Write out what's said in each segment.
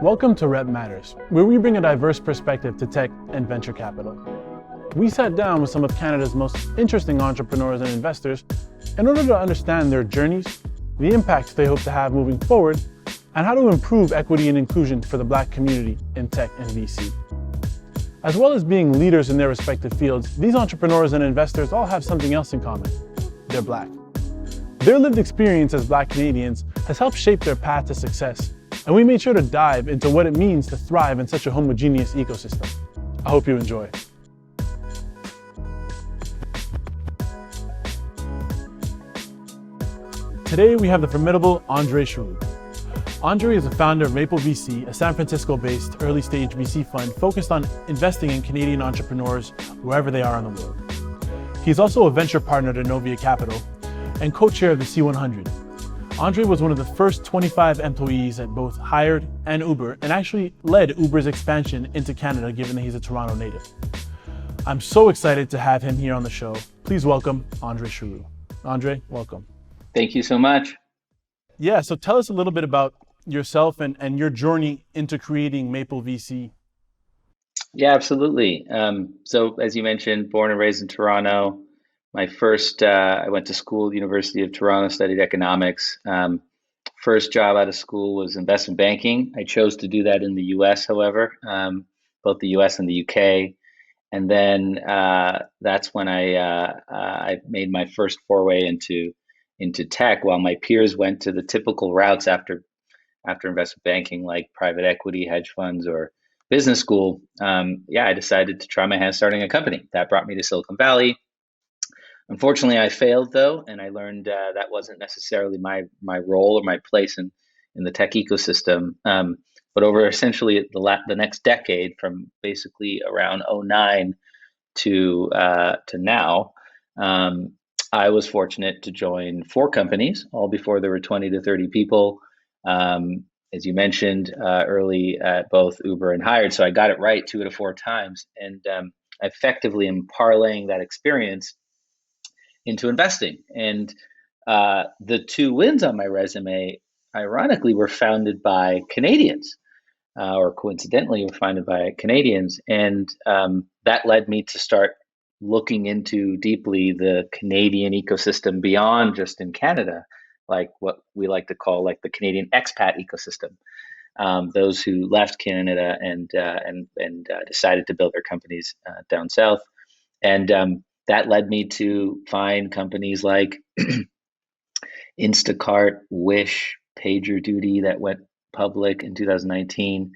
Welcome to Rep Matters, where we bring a diverse perspective to tech and venture capital. We sat down with some of Canada's most interesting entrepreneurs and investors in order to understand their journeys, the impact they hope to have moving forward, and how to improve equity and inclusion for the Black community in tech and VC. As well as being leaders in their respective fields, these entrepreneurs and investors all have something else in common. They're Black. Their lived experience as Black Canadians has helped shape their path to success, and we made sure to dive into what it means to thrive in such a homogeneous ecosystem. I hope you enjoy. Today we have the formidable Andre Charoo. Andre is the founder of Maple VC, a San Francisco-based early-stage VC fund focused on investing in Canadian entrepreneurs wherever they are in the world. He's also a venture partner to Novia Capital and co-chair of the C100. Andre was one of the first 25 employees at both Hired and Uber, and actually led Uber's expansion into Canada, given that he's a Toronto native. I'm so excited to have him here on the show. Please welcome Andre Charoo. Andre, welcome. Thank you so much. Yeah, so tell us a little bit about yourself and your journey into creating Maple VC. Yeah, absolutely. So as you mentioned, born and raised in Toronto. My first, I went to school, University of Toronto, studied economics. First job out of school was investment banking. I chose to do that in the US, however, both the US and the UK. And then that's when I made my first foray into tech, while my peers went to the typical routes after investment banking, like private equity, hedge funds, or business school. I decided to try my hand starting a company. That brought me to Silicon Valley. Unfortunately, I failed though, and I learned that wasn't necessarily my role or my place in the tech ecosystem. But over essentially the next decade, from basically around '09 to now, I was fortunate to join 4 companies, all before there were 20 to 30 people. As you mentioned, early at both Uber and Hired. So I got it right 2 to 4 times. And I effectively am parlaying that experience into investing. And the 2 wins on my resume, ironically, were founded by Canadians, or coincidentally were founded by Canadians. And that led me to start looking into deeply the Canadian ecosystem beyond just in Canada, like what we like to call like the Canadian expat ecosystem. Those who left Canada and decided to build their companies down south. And that led me to find companies like Instacart, Wish, PagerDuty that went public in 2019,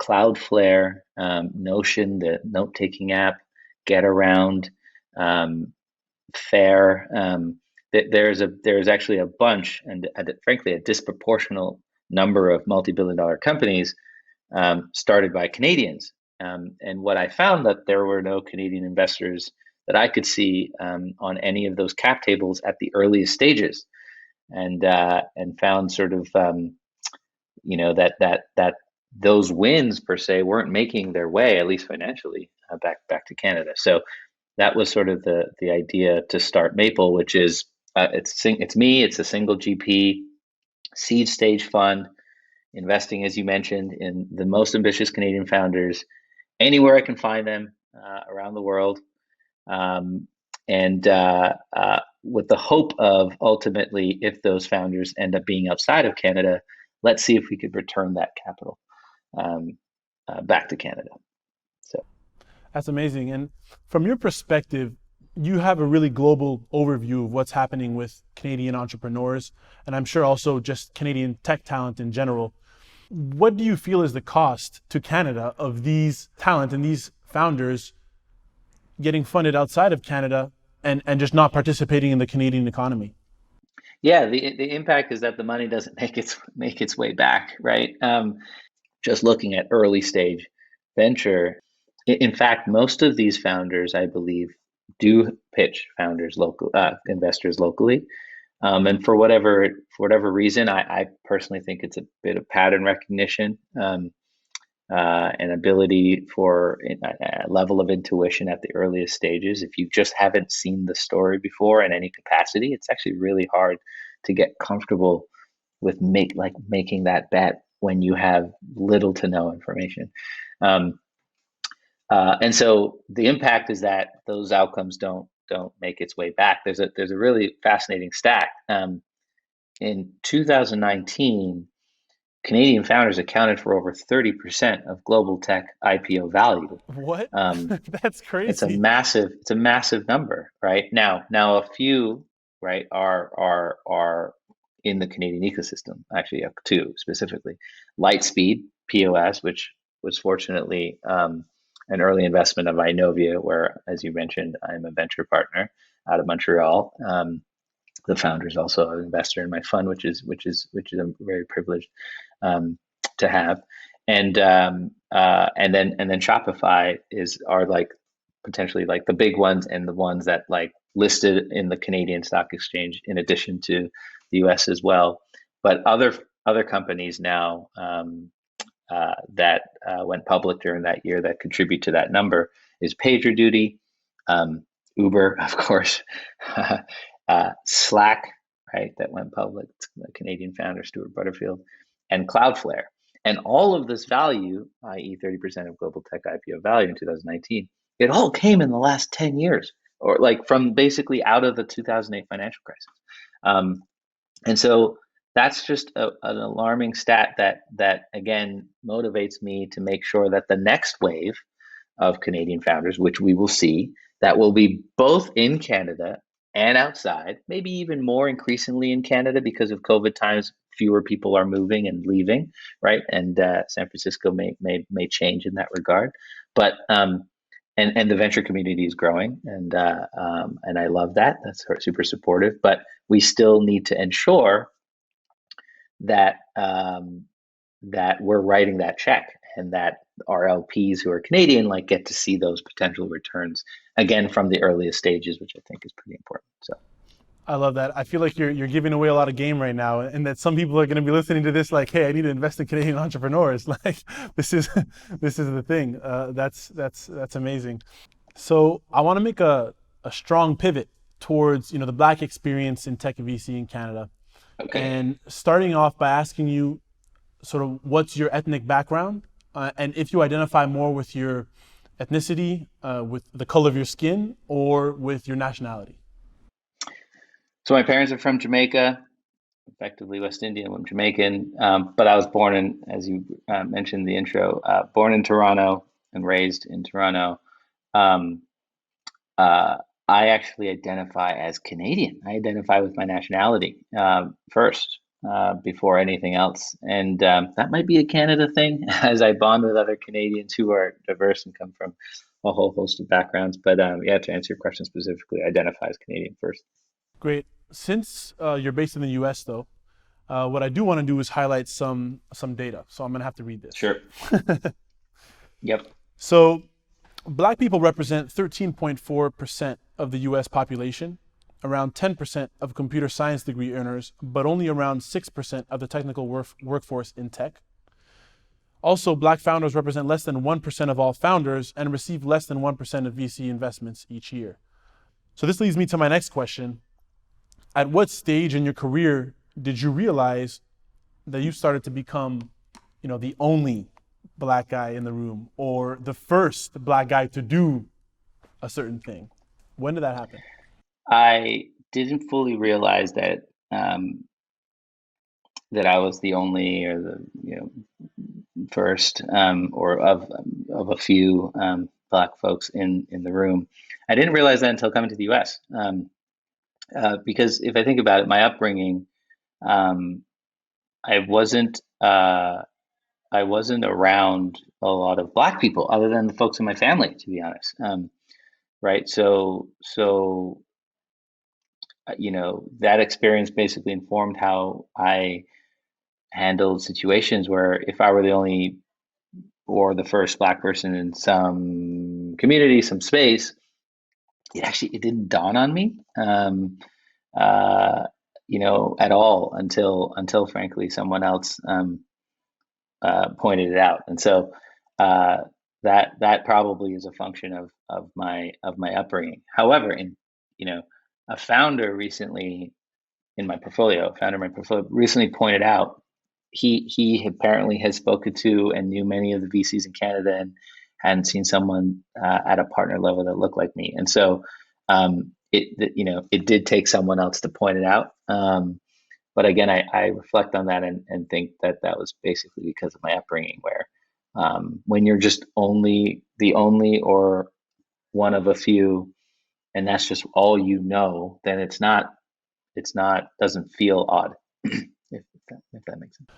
Cloudflare, Notion, the note-taking app, GetAround, Fair. There's actually a bunch, and frankly, a disproportionate number of multi-billion-dollar companies started by Canadians. And what I found, that there were no Canadian investors that I could see on any of those cap tables at the earliest stages, and found sort of that those wins per se weren't making their way, at least financially, back to Canada. So that was sort of the idea to start Maple, which is it's me. It's a single GP seed stage fund, investing, as you mentioned, in the most ambitious Canadian founders anywhere I can find them around the world, and with the hope of ultimately, if those founders end up being outside of Canada, let's see if we could return that capital back to Canada. So that's amazing. And from your perspective, you have a really global overview of what's happening with Canadian entrepreneurs, and I'm sure also just Canadian tech talent in general. What do you feel is the cost to Canada of these talent and these founders getting funded outside of Canada and just not participating in the Canadian economy? Yeah, the impact is that the money doesn't make its way back, right? Just looking at early stage venture, in fact, most of these founders, I believe, do pitch investors locally, and for whatever reason, I personally think it's a bit of pattern recognition, an ability for a level of intuition at the earliest stages. If you just haven't seen the story before in any capacity, it's actually really hard to get comfortable with making that bet when you have little to no information. Um, and so the impact is that those outcomes don't make its way back. There's a really fascinating stat. In 2019, Canadian founders accounted for over 30% of global tech IPO value. What? Um, That's crazy. it's a massive number, right? Now a few, right, are in the Canadian ecosystem, actually, two specifically. Lightspeed, POS, which was fortunately an early investment of Inovia, where, as you mentioned, I'm a venture partner out of Montreal. The founder is also an investor in my fund, which is a very privileged um, to have. And then Shopify are like potentially like the big ones and the ones that like listed in the Canadian Stock Exchange in addition to the U.S. as well. But other companies now that went public during that year that contribute to that number is PagerDuty, Uber, of course, Slack, right, that went public, the Canadian founder Stuart Butterfield, and Cloudflare. And all of this value, i.e., 30% of global tech IPO value in 2019, it all came in the last 10 years, or like from basically out of the 2008 financial crisis. Um, and so that's just an alarming stat that again motivates me to make sure that the next wave of Canadian founders, which we will see, that will be both in Canada and outside, maybe even more increasingly in Canada because of COVID times, fewer people are moving and leaving, right? And San Francisco may change in that regard, but and the venture community is growing, and I love that. That's super supportive, but we still need to ensure that that we're writing that check and that our LPs who are Canadian like get to see those potential returns again from the earliest stages, which I think is pretty important. So I love that. I feel like you're giving away a lot of game right now, and that some people are going to be listening to this like, "Hey, I need to invest in Canadian entrepreneurs." Like, this is this is the thing. That's amazing. So I want to make a strong pivot towards the Black experience in tech VC in Canada, okay. and starting off by asking you sort of what's your ethnic background, and if you identify more with your ethnicity, with the color of your skin, or with your nationality. So my parents are from Jamaica, effectively West Indian. I'm Jamaican, but I was born in, as you mentioned in the intro, born in Toronto and raised in Toronto. Um, uh, I actually identify as Canadian. I identify with my nationality first before anything else. And that might be a Canada thing as I bond with other Canadians who are diverse and come from a whole host of backgrounds. But yeah, to answer your question specifically, I identify as Canadian first. Great. Since you're based in the U.S., though, what I do want to do is highlight some data. So I'm going to have to read this. Sure. Yep. So Black people represent 13.4% of the US population, around 10% of computer science degree earners, but only around 6% of the technical workforce in tech. Also, Black founders represent less than 1% of all founders and receive less than 1% of VC investments each year. So this leads me to my next question. At what stage in your career did you realize that you started to become, the only Black guy in the room or the first Black guy to do a certain thing? When did that happen? I didn't fully realize um, that I was the only or the first or of a few Black folks in the room. I didn't realize that until coming to the U.S. Because if I think about it, my upbringing, um, I wasn't uh, I wasn't around a lot of Black people other than the folks in my family, to be honest. Right. So that experience basically informed how I handled situations where if I were the only or the first Black person in some community, some space, it didn't dawn on me, uh, at all until frankly someone else pointed it out, and so uh, that probably is a function of my upbringing. However, you know, a founder recently in my portfolio, founder in my portfolio recently pointed out he apparently has spoken to and knew many of the VCs in Canada and hadn't seen someone at a partner level that looked like me. And so it did take someone else to point it out. But again, I reflect on that and think that that was basically because of my upbringing, where when you're just the only or one of a few, and that's just all you know, then it's not doesn't feel odd, if that makes sense.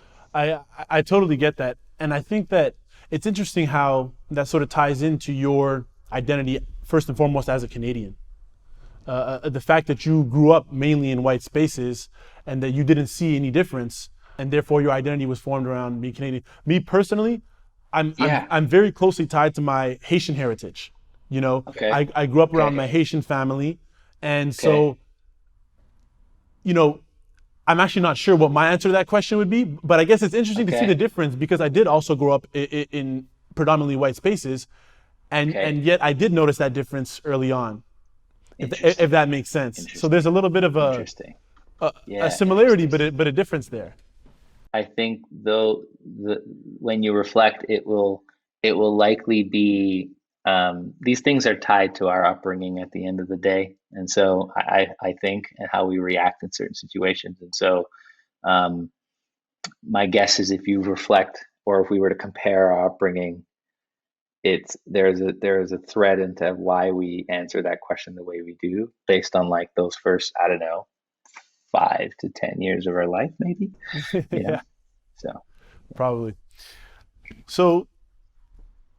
I totally get that. And I think that it's interesting how that sort of ties into your identity, first and foremost, as a Canadian. The fact that you grew up mainly in white spaces and that you didn't see any difference, and therefore your identity was formed around being Canadian. Me personally, Yeah. I'm very closely tied to my Haitian heritage. You know, Okay. I grew up around Okay. my Haitian family, and Okay. so, you know, I'm actually not sure what my answer to that question would be, but I guess it's interesting to see the Okay. difference because I did also grow up in predominantly white spaces, and Okay. yet I did notice that difference early on, if Interesting. that makes sense. So Interesting. there's a little bit of Interesting. a Yeah. similarity, Interesting. but a difference there. I think though when you reflect, it will likely be these things are tied to our upbringing at the end of the day, and so I think and how we react in certain situations, and so um, my guess is if you reflect or if we were to compare our upbringing, it's there is a thread into why we answer that question the way we do based on like those first, I don't know, 5 to 10 years of our life, maybe, you Yeah, know. So probably. So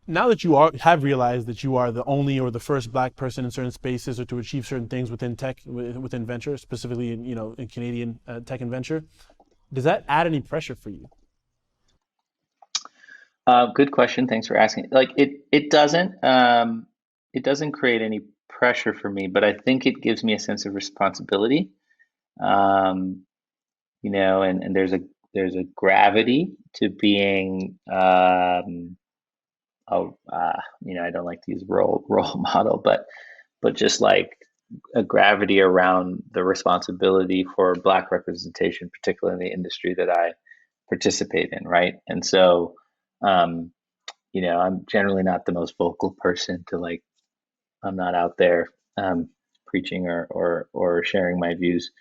now that have realized that you are the only or the first Black person in certain spaces or to achieve certain things within tech, within venture, specifically in Canadian tech and venture, does that add any pressure for you? good question. Thanks for asking. Like it doesn't create any pressure for me, but I think it gives me a sense of responsibility. Um, and there's a gravity to being I don't like to use role model, but just like a gravity around the responsibility for Black representation, particularly in the industry that I participate in, right? And so, um, I'm generally not the most vocal person to like, I'm not out there preaching or sharing my views,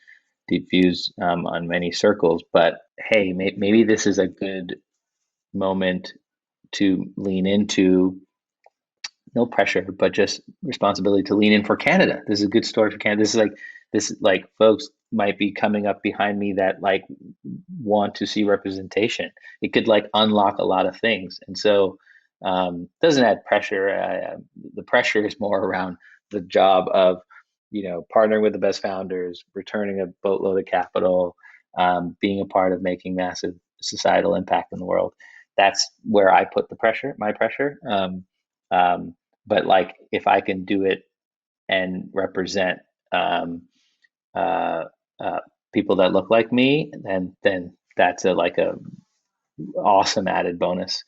deep views on many circles. But hey, maybe this is a good moment to lean into no pressure, but just responsibility to lean in for Canada. This is a good story for Canada. This is like folks might be coming up behind me that like want to see representation. It could like unlock a lot of things, and so doesn't add pressure. The pressure is more around the job of partnering with the best founders, returning a boatload of capital, being a part of making massive societal impact in the world. That's where I put the pressure, my pressure. Um, but like if I can do it and represent um, uh, uh, people that look like me, then that's a awesome added bonus.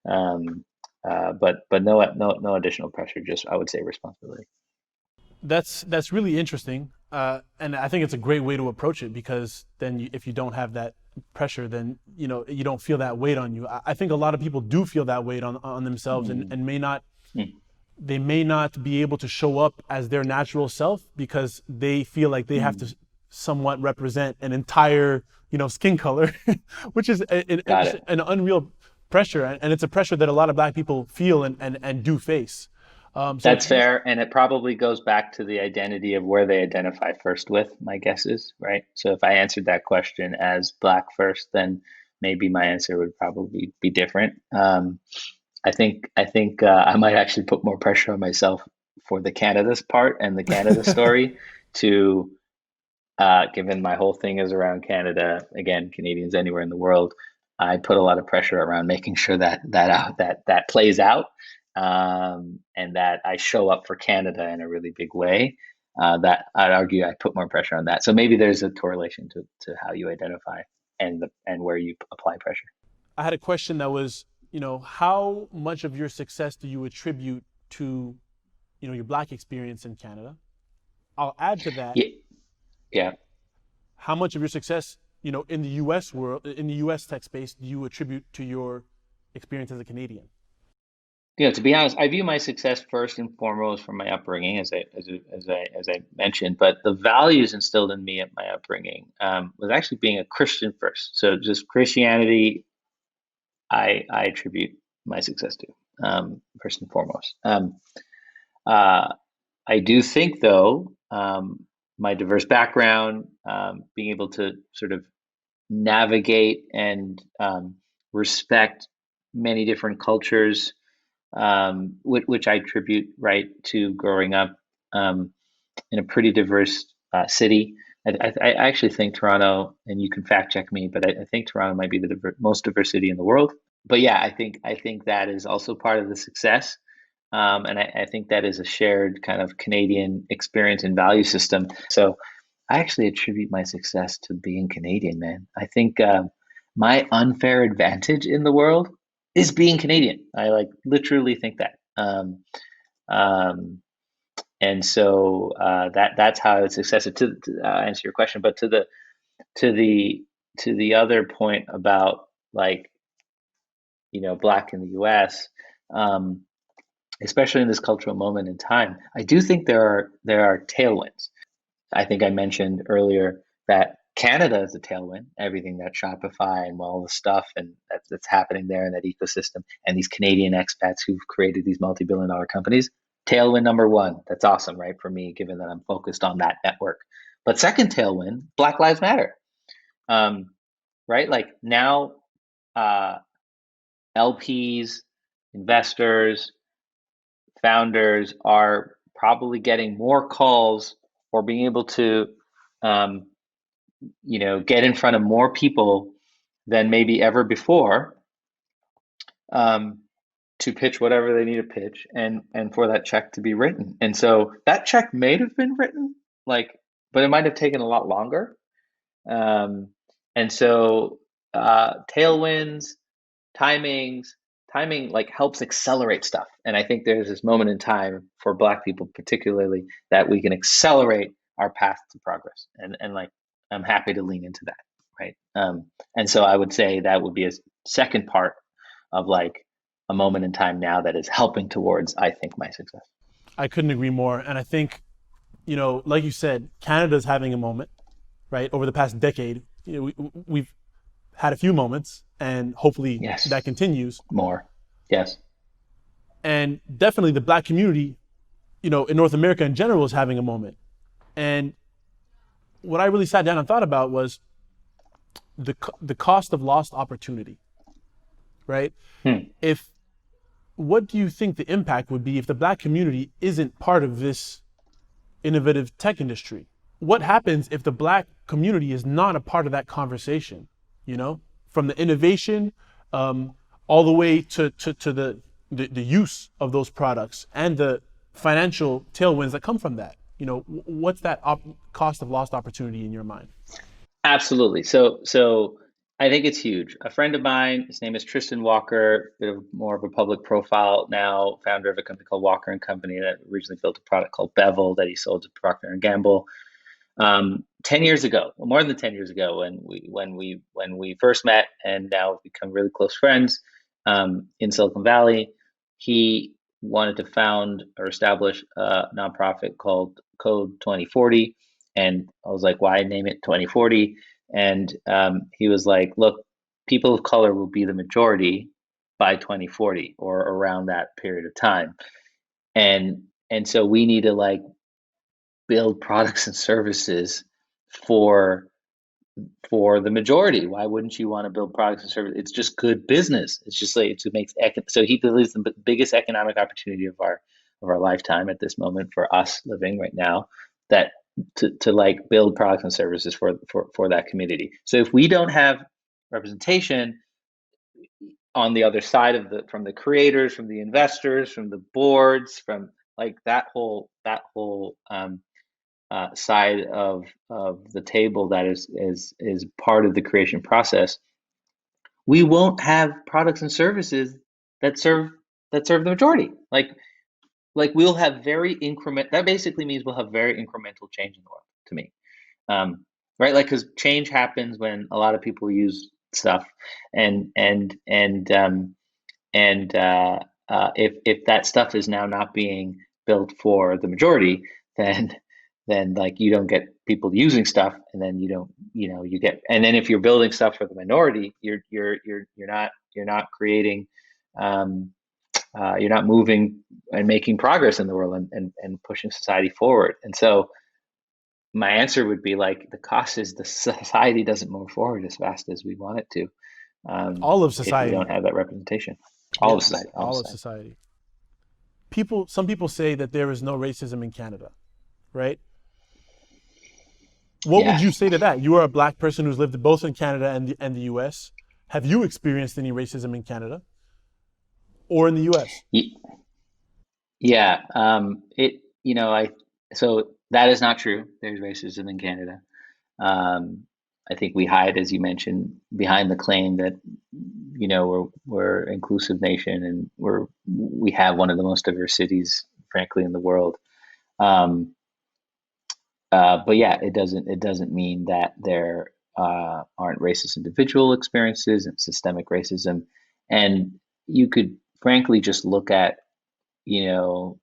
Um, but no additional pressure. Just I would say responsibility. That's really interesting, and I think it's a great way to approach it because then if you don't have that pressure, then you don't feel that weight on you. I think a lot of people do feel that weight on themselves Mm, and may not mm, they may not be able to show up as their natural self because they feel like they have mm. to somewhat represent an entire skin color, which is Got it. an unreal pressure, and it's a pressure that a lot of Black people feel and do face. So That's it's fair, and it probably goes back to the identity of where they identify first with, my guess is, right? So if I answered that question as Black first, then maybe my answer would probably be different. I think I might actually put more pressure on myself for the Canada's part and the Canada story to, given my whole thing is around Canada, again, Canadians anywhere in the world, I put a lot of pressure around making sure that plays out, and that I show up for Canada in a really big way. That I'd argue I put more pressure on that. So maybe there's a correlation to how you identify and where you apply pressure. I had a question that was, how much of your success do you attribute to, your Black experience in Canada? I'll add to that, Yeah, yeah. how much of your success in the U.S. world, in the U.S. tech space, do you attribute to your experience as a Canadian? To be honest, I view my success first and foremost from my upbringing, as I mentioned. But the values instilled in me at my upbringing was actually being a Christian first. So just Christianity, I attribute my success to first and foremost. Uh, I do think, though, my diverse background, being able to sort of navigate and respect many different cultures, which I attribute right to growing up in a pretty diverse city. I actually think Toronto, and you can fact check me, but I think Toronto might be the most diverse city in the world. But yeah, I think that is also part of the success. And I think that is a shared kind of Canadian experience and value system. So I actually attribute my success to being Canadian, man. I think my unfair advantage in the world is being Canadian. I like literally think that. Um, and so that's how I would success it. To answer your question, but to the to the other point about like black in the U.S. Um, especially in this cultural moment in time, I do think there are tailwinds. I think I mentioned earlier that Canada is a tailwind, everything that Shopify and all the stuff and that's happening there in that ecosystem, and these Canadian expats who've created these multi-billion-dollar companies. Tailwind number one, that's awesome, right? For me, given that I'm focused on that network. But second tailwind, Black Lives Matter, um, right? Like now, uh, LPs, investors, founders are probably getting more calls or being able to um, get in front of more people than maybe ever before, um, to pitch whatever they need to pitch and for that check to be written. And so that check may have been written, like, but it might have taken a lot longer. Um, and so tailwinds, timings, timing like helps accelerate stuff. And I think there's this moment in time for Black people particularly that we can accelerate our path to progress. And like I'm happy to lean into that, right? And so I would say that would be a second part of like a moment in time now that is helping towards, I think, my success. I couldn't agree more. And I think, like you said, Canada's having a moment, right? Over the past decade, we've had a few moments, and hopefully that Yes, continues. more. Yes. And definitely the Black community, in North America in general, is having a moment. And what I really sat down and thought about was the cost of lost opportunity, right? Hmm. If What do you think the impact would be if the Black community isn't part of this innovative tech industry? What happens if the Black community is not a part of that conversation? From the innovation, all the way to the use of those products and the financial tailwinds that come from that. What's that cost of lost opportunity in your mind? Absolutely. So I think it's huge. A friend of mine, his name is Tristan Walker, bit of more of a public profile now, founder of a company called Walker and Company that originally built a product called Bevel that he sold to Procter and Gamble. 10 years ago, well, more than 10 years ago, when we first met and now have become really close friends, in Silicon Valley, he wanted to found or establish a nonprofit called Code 2040, and I was like, why name it 2040? And he was like, look, people of color will be the majority by 2040 or around that period of time, and so we need to like build products and services for for the majority. Why wouldn't you want to build products and services? It's just good business. It's just like it makes so he believes the biggest economic opportunity of our lifetime at this moment for us living right now, that to like build products and services for that community. So if we don't have representation on the other side of from the creators, from the investors, from the boards, from like that whole side of the table that is part of the creation process, we won't have products and services that serve the majority. Like we'll have very increment. That basically means we'll have very incremental change in the world. To me, um, right? Like, because change happens when a lot of people use stuff, and and and um, and if that stuff is now not being built for the majority, then like you don't get people using stuff, and then you don't, you get, and then if you're building stuff for the minority, you're not creating, um, you're not moving and making progress in the world, and pushing society forward. And so my answer would be like, the cost is the society doesn't move forward as fast as we want it to, All of if we society. don't have that representation. All of Yes, society, all of all of society. society. Some people say that there is no racism in Canada, right? What would Yeah. you say to that? You are a black person who's lived both in Canada and the US. Have you experienced any racism in Canada or in the US? Yeah. I, so that is not true. There's racism in Canada. Um, I think we hide, as you mentioned, behind the claim that, we're inclusive nation, and we have one of the most diverse cities, frankly, in the world. Um, but yeah, it doesn't mean that there aren't racist individual experiences and systemic racism. And you could frankly just look at, you know,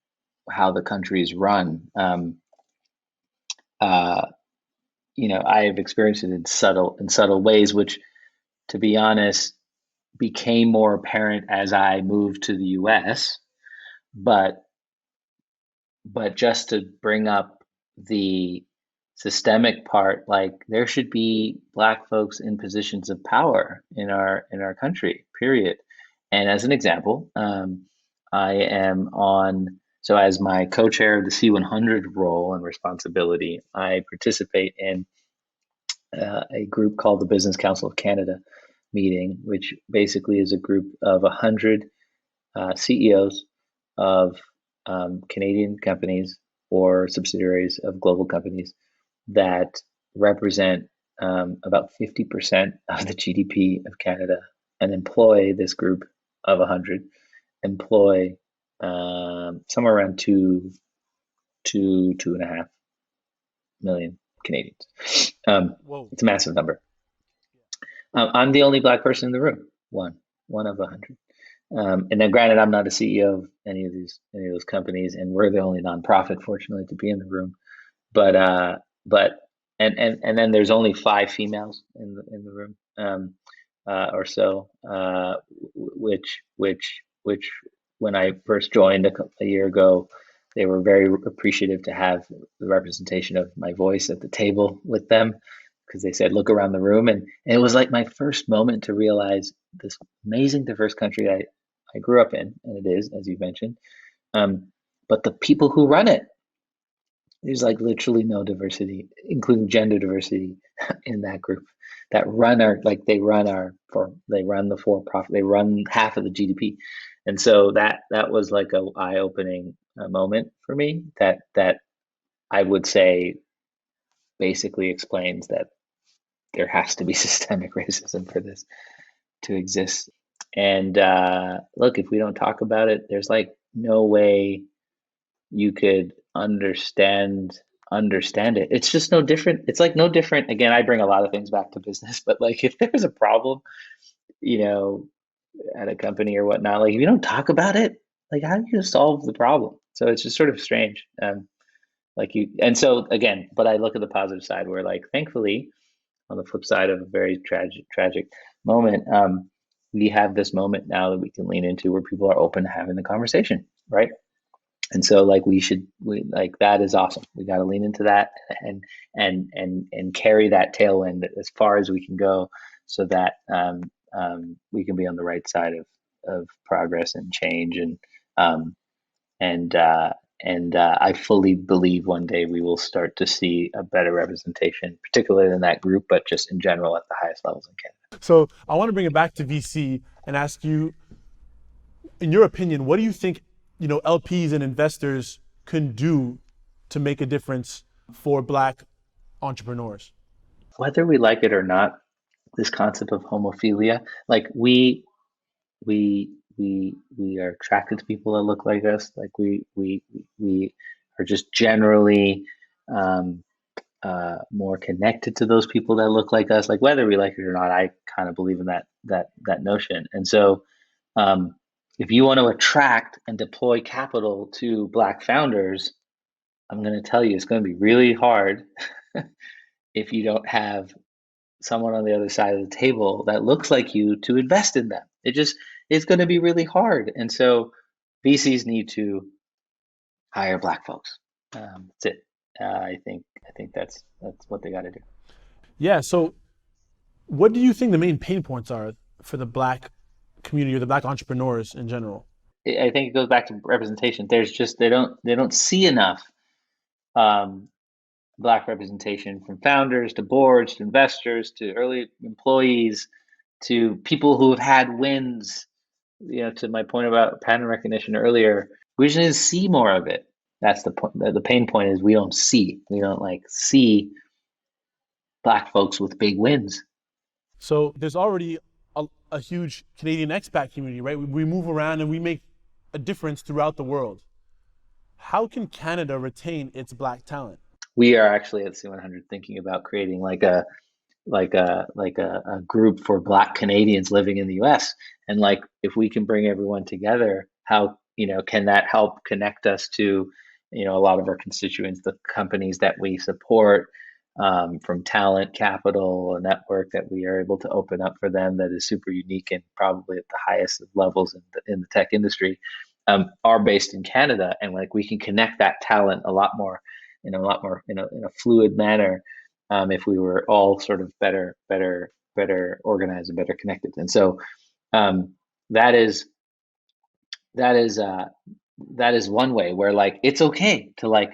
how the country is run. Uh, I have experienced it in subtle ways, which, to be honest, became more apparent as I moved to the U.S. But just to bring up the systemic part, like, there should be black folks in positions of power in our country, period. And as an example, I am on, so as my co-chair of the C100 role and responsibility, I participate in a group called the Business Council of Canada meeting, which basically is a group of 100 CEOs of Canadian companies or subsidiaries of global companies that represent about 50% of the GDP of Canada, and employ, this group of 100 employ somewhere around 2.5 million Canadians. Whoa. It's a massive number. I'm the only black person in the room, one of 100. And then, granted, I'm not a CEO of any of those companies, and we're the only nonprofit, fortunately, to be in the room. But but and then there's only five females in the room, or so, which when I first joined a year ago, they were very appreciative to have the representation of my voice at the table with them, because they said, look around the room, and it was like my first moment to realize this amazing diverse country I grew up in, and it is, as you mentioned, um, but the people who run it, there's like literally no diversity, including gender diversity, in that group. That run our like they run the for profit, they run half of the GDP, and so that was like a eye opening moment for me. That I would say basically explains that there has to be systemic racism for this to exist. And look, if we don't talk about it, there's like no way you could understand it. It's just no different. It's like no different. Again, I bring a lot of things back to business, but like, if there's a problem, you know, at a company or whatnot, like, if you don't talk about it, like, how do you solve the problem? So it's just sort of strange. And so again, but I look at the positive side, where, like, thankfully, on the flip side of a very tragic moment, we have this moment now that we can lean into, where people are open to having the conversation, right? And so, like, we like, that is awesome. We got to lean into that, and carry that tailwind as far as we can go, so that we can be on the right side of progress and change. Um, and uh, I fully believe one day we will start to see a better representation, particularly in that group, but just in general at the highest levels in Canada. So I want to bring it back to VC and ask you, in your opinion, what do you think, LPs and investors can do to make a difference for black entrepreneurs? Whether we like it or not, this concept of homophilia, like, we are attracted to people that look like us. Like, we are just generally, um, more connected to those people that look like us. Like whether we like it or not, I kind of believe in that notion. And so, um, if you want to attract and deploy capital to Black founders, I'm going to tell you it's going to be really hard if you don't have someone on the other side of the table that looks like you to invest in them. It's going to be really hard. And so VCs need to hire Black folks. That's it. I think that's what they got to do. Yeah. So, what do you think the main pain points are for the Black community or the Black entrepreneurs in general? I think it goes back to representation. There's just they don't see enough um, Black representation from founders to boards to investors to early employees to people who have had wins. To my point about pattern recognition earlier, we just need to see more of it. That's the point. The pain point is we don't see. We don't see Black folks with big wins. So there's already a huge Canadian expat community, right? We move around and we make a difference throughout the world. How can Canada retain its Black talent? We are actually at C100 thinking about creating a group for Black Canadians living in the US. And if we can bring everyone together, how can that help connect us to a lot of our constituents, the companies that we support, from talent capital, a network that we are able to open up for them that is super unique and probably at the highest of levels in the tech industry, are based in Canada, and we can connect that talent a lot more in a fluid manner, if we were all sort of better organized and better connected. And so, that is that is uh, that is one way where it's okay to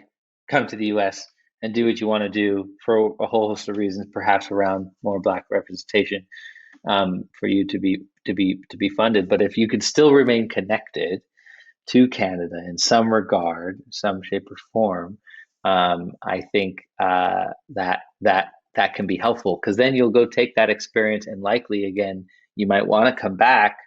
come to the US and do what you want to do for a whole host of reasons, perhaps around more Black representation, for you to be funded. But if you could still remain connected to Canada in some regard, some shape or form, I think that can be helpful, because then you'll go take that experience and likely again you might want to come back.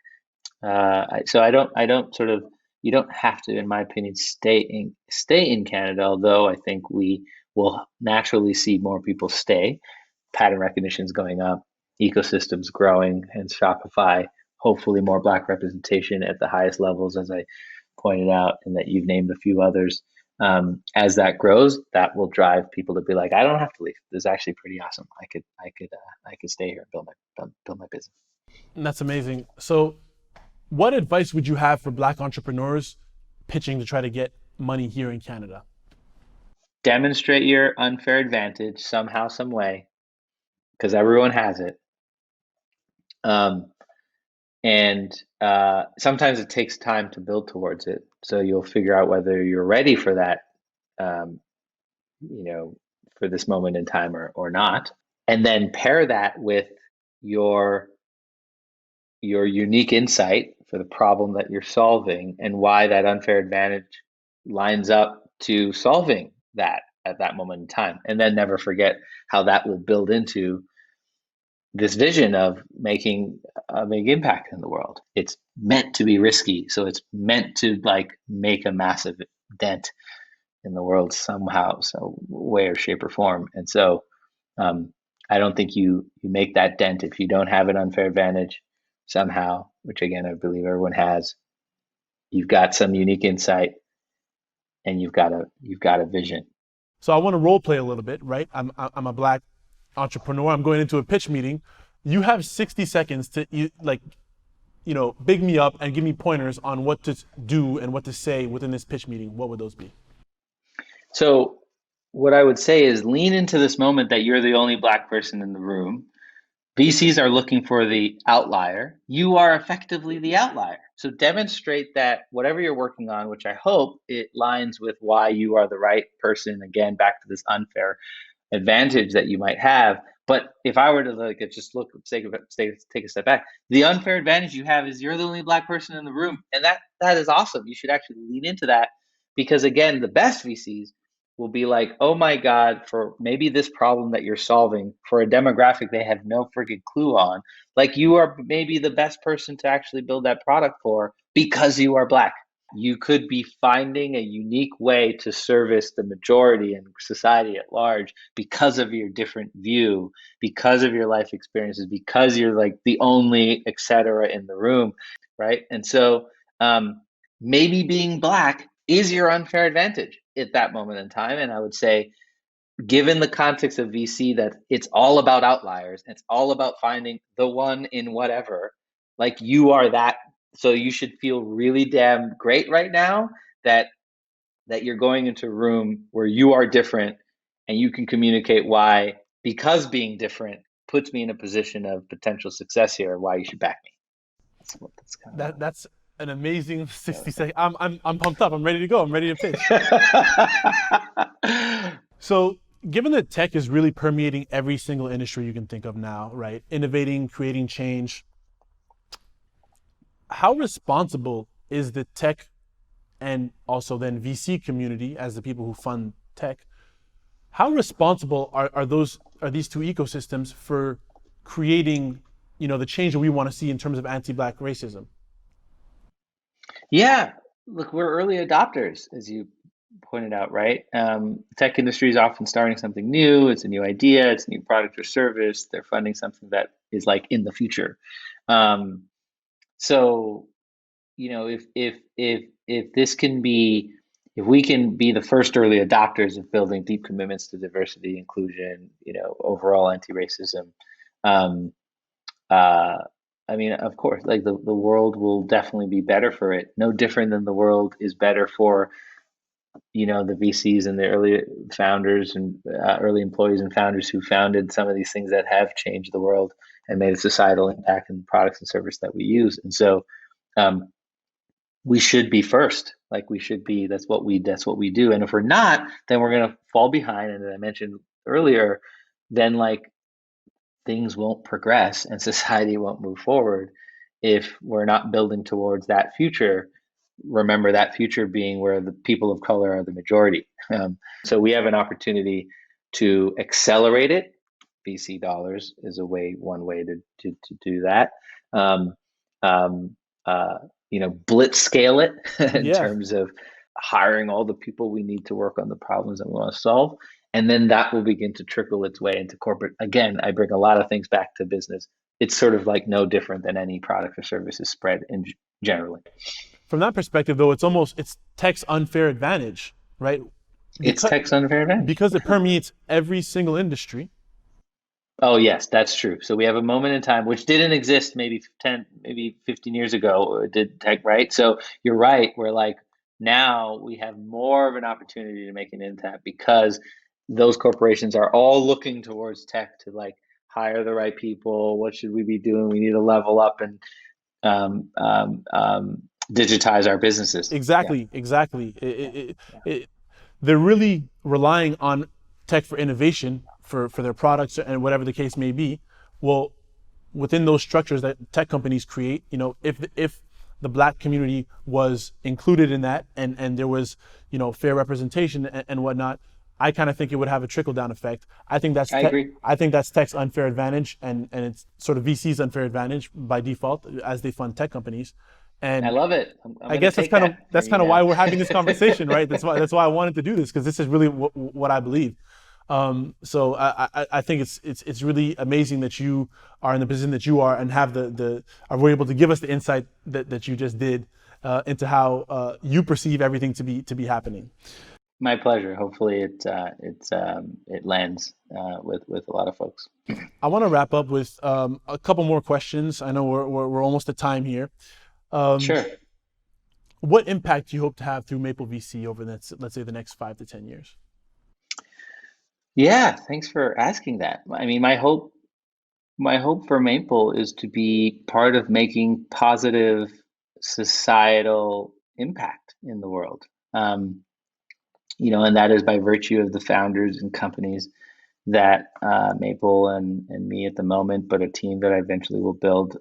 So I don't sort of you don't have to, in my opinion, stay in Canada. Although I think we will naturally see more people stay. Pattern recognition is going up, ecosystems growing, and Shopify, hopefully more Black representation at the highest levels, as I pointed out, and that you've named a few others. As that grows, that will drive people to be like, I don't have to leave. This is actually pretty awesome. I could stay here and build my business. And that's amazing. So, what advice would you have for Black entrepreneurs pitching to try to get money here in Canada? Demonstrate your unfair advantage somehow, some way, because everyone has it. And sometimes it takes time to build towards it. So you'll figure out whether you're ready for that, um, for this moment in time or not. And then pair that with your unique insight for the problem that you're solving and why that unfair advantage lines up to solving that at that moment in time. And then never forget how that will build into this vision of making a big impact in the world. It's meant to be risky, so it's meant to make a massive dent in the world somehow, so way or shape or form. And so, I don't think you make that dent if you don't have an unfair advantage somehow, which again I believe everyone has. You've got some unique insight, and you've got a vision. So I want to role play a little bit, right? I'm a Black entrepreneur. I'm going into a pitch meeting. You have 60 seconds to big me up and give me pointers on what to do and what to say within this pitch meeting. What would those be? So what I would say is lean into this moment that you're the only Black person in the room. VCs are looking for the outlier. You are effectively the outlier. So demonstrate that whatever you're working on, which I hope it lines with why you are the right person, again, back to this unfair advantage that you might have. But if I were to just look, take a step back, the unfair advantage you have is you're the only Black person in the room. And that is awesome. You should actually lean into that, because again, the best VCs will be like, oh my God, for maybe this problem that you're solving for a demographic they have no freaking clue on. You are maybe the best person to actually build that product for because you are Black. you could be finding a unique way to service the majority and society at large because of your different view, because of your life experiences, because you're like the only et cetera in the room, right? And so maybe being Black is your unfair advantage at that moment in time. And I would say, given the context of VC, that it's all about outliers, it's all about finding the one in whatever, like you are that. So you should feel really damn great right now that you're going into a room where you are different and you can communicate why, because being different puts me in a position of potential success here, why you should back me. That's kind of That's an amazing 60 seconds. I'm pumped up. I'm ready to go. I'm ready to pitch. So, given that tech is really permeating every single industry you can think of now, right? Innovating, creating change. How responsible is the tech and also then VC community as the people who fund tech? How responsible are these two ecosystems for creating, the change that we want to see in terms of anti-Black racism? Yeah, look, we're early adopters, as you pointed out, right? Tech industry is often starting something new. It's a new idea. It's a new product or service. They're funding something that is like in the future. Um, so, if this can be, if we can be the first early adopters of building deep commitments to diversity, inclusion, overall anti-racism, um, uh, I mean, of course, like the world will definitely be better for it. No different than the world is better for, the VCs and the early founders and early employees and founders who founded some of these things that have changed the world and made a societal impact in the products and service that we use. And so, um, we should be first. Like we should be. That's what we do. And if we're not, then we're gonna fall behind. And as I mentioned earlier, then like things won't progress and society won't move forward if we're not building towards that future. Remember that future being where the people of color are the majority. So we have an opportunity to accelerate it. VC dollars is one way to do that. Um, um, uh, blitz scale it in Yeah. terms of hiring all the people we need to work on the problems that we want to solve. And then that will begin to trickle its way into corporate. Again, I bring a lot of things back to business. It's sort of like no different than any product or services spread in generally. From that perspective, though, it's tech's unfair advantage, right? It's Because tech's unfair advantage. because it permeates every single industry. Oh, yes, that's true. So we have a moment in time which didn't exist maybe 10, maybe 15 years ago, or it did tech, right? So you're right. We're like, now we have more of an opportunity to make an impact because those corporations are all looking towards tech to like hire the right people. What should we be doing? We need to level up and um, um, um, digitize our businesses. Yeah, Exactly. yeah. They're really relying on tech for innovation for their products and whatever the case may be. Well, within those structures that tech companies create, if the Black community was included in that and there was, fair representation and whatnot, I kind of think it would have a trickle down effect. I agree. I think that's tech's unfair advantage and it's sort of VC's unfair advantage by default as they fund tech companies. I And love it. I'm I going to guess take that that's from you kind of why now. we're having this conversation, right? That's why I wanted to do this because this is really what I believe. So I think it's really amazing that you are in the position that you are and have were able to give us the insight that you just did into how you perceive everything to be happening. My pleasure. Hopefully, it lands with a lot of folks. I want to wrap up with a couple more questions. I know we're almost at time here. Sure. What impact do you hope to have through Maple VC over let's say the next 5 to 10 years? Yeah. Thanks for asking that. I mean, my hope for Maple is to be part of making positive societal impact in the world. Um, and that is by virtue of the founders and companies that Maple and me at the moment, but a team that I eventually will build,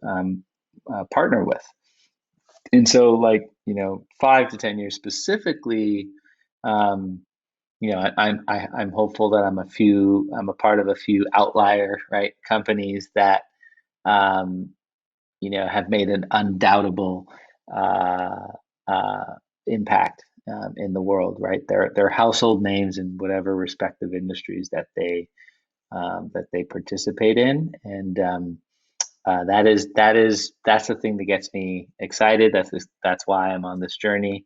partner with. And so, like, 5 to 10 years specifically, um, I'm hopeful that I'm a part of a few outlier, right, companies that have made an undoubtable uh, uh, impact in the world, right? They're household names in whatever respective industries that they participate in, and that's the thing that gets me excited. That's why I'm on this journey.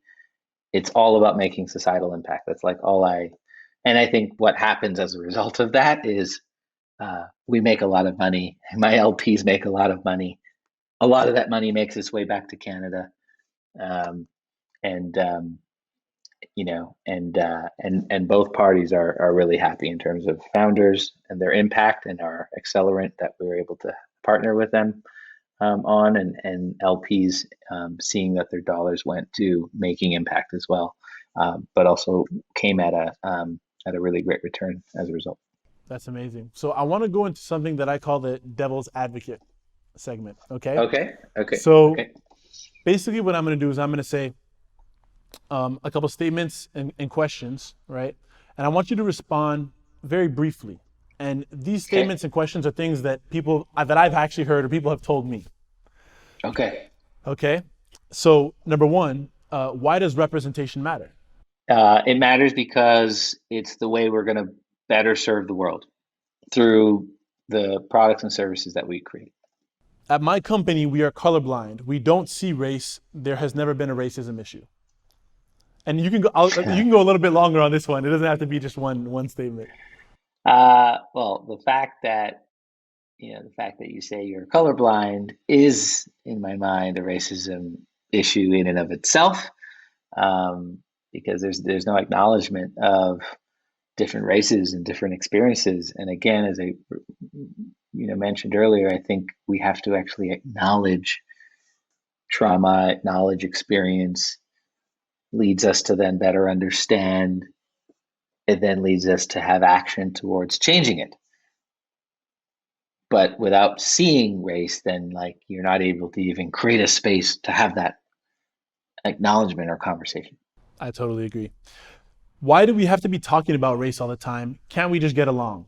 It's all about making societal impact. That's like and I think what happens as a result of that is we make a lot of money. My LPs make a lot of money. A lot of that money makes its way back to Canada, um, and and both parties are really happy in terms of founders and their impact and our accelerant that we were able to partner with them on, and LPs seeing that their dollars went to making impact as well, but also came at a really great return as a result. That's amazing. So I want to go into something that I call the devil's advocate segment. Okay. Okay. So basically, what I'm going to do is I'm going to say a couple statements and questions, right? And I want you to respond very briefly. And these statements and questions are things that I've actually heard or people have told me. Okay. So number one, why does representation matter? It matters because it's the way we're going to better serve the world through the products and services that we create. At my company, we are colorblind. We don't see race. There has never been a racism issue. And you can go a little bit longer on this one. It doesn't have to be just one statement. Well, the fact that you say you're colorblind is, in my mind, a racism issue in and of itself, because there's no acknowledgement of different races and different experiences. And again, as I mentioned earlier, I think we have to actually acknowledge trauma, acknowledge experience, leads us to then better understand. It then leads us to have action towards changing it. But without seeing race, then you're not able to even create a space to have that acknowledgement or conversation. I totally agree. Why do we have to be talking about race all the time? Can't we just get along?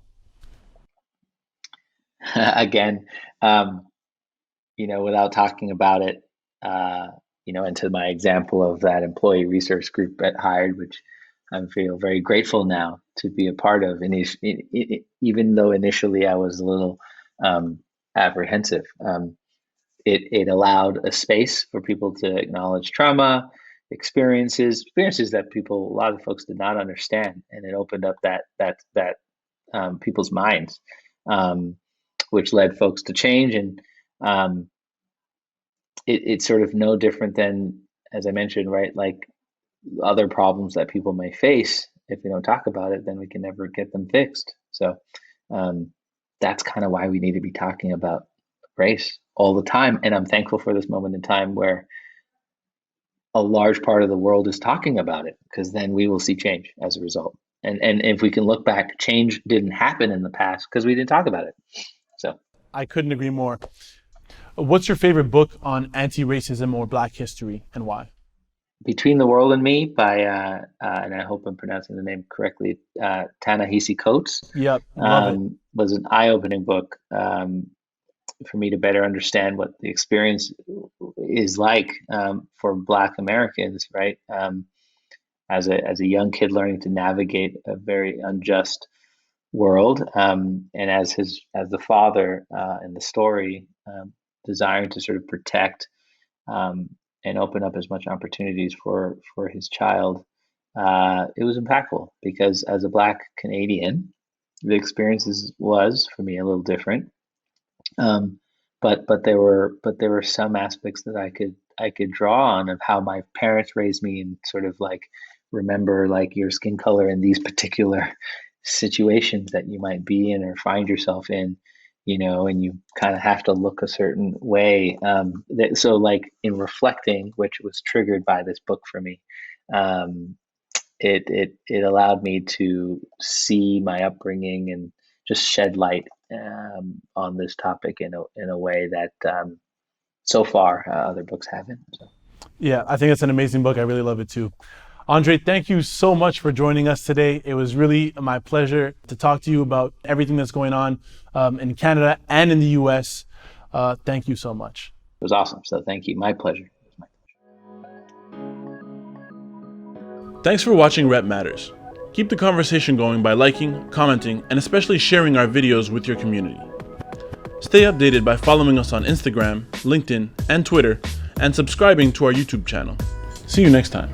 Again, without talking about it, and to my example of that employee research group at Hired, which I feel very grateful now to be a part of, even though initially I was a little apprehensive. It allowed a space for people to acknowledge trauma, experiences that a lot of folks did not understand, and it opened up that people's minds, which led folks to change. And it's sort of no different than, as I mentioned, right, other problems that people may face. If we don't talk about it, then we can never get them fixed. So that's kind of why we need to be talking about race all the time. And I'm thankful for this moment in time where a large part of the world is talking about it, because then we will see change as a result. And if we can look back, change didn't happen in the past because we didn't talk about it. So I couldn't agree more. What's your favorite book on anti-racism or Black history, and why? Between the World and Me by, and I hope I'm pronouncing the name correctly, Ta-Nehisi Coates. Yep, love it. Was an eye-opening book for me to better understand what the experience is like for Black Americans, right? As a young kid learning to navigate a very unjust world, and as the father in the story, desiring to sort of protect and open up as much opportunities for his child. It was impactful because as a Black Canadian, the experiences was for me a little different. But there were some aspects that I could draw on of how my parents raised me, and sort of remember your skin color in these particular situations that you might be in or find yourself in, and you kind of have to look a certain way. So in reflecting, which was triggered by this book for me, it allowed me to see my upbringing and just shed light on this topic in a way that so far other books haven't. So. Yeah, I think it's an amazing book. I really love it too. Andre, thank you so much for joining us today. It was really my pleasure to talk to you about everything that's going on in Canada and in the US. Thank you so much. It was awesome. So thank you. My pleasure. Thanks for watching Rep Matters. Keep the conversation going by liking, commenting, and especially sharing our videos with your community. Stay updated by following us on Instagram, LinkedIn, and Twitter, and subscribing to our YouTube channel. See you next time.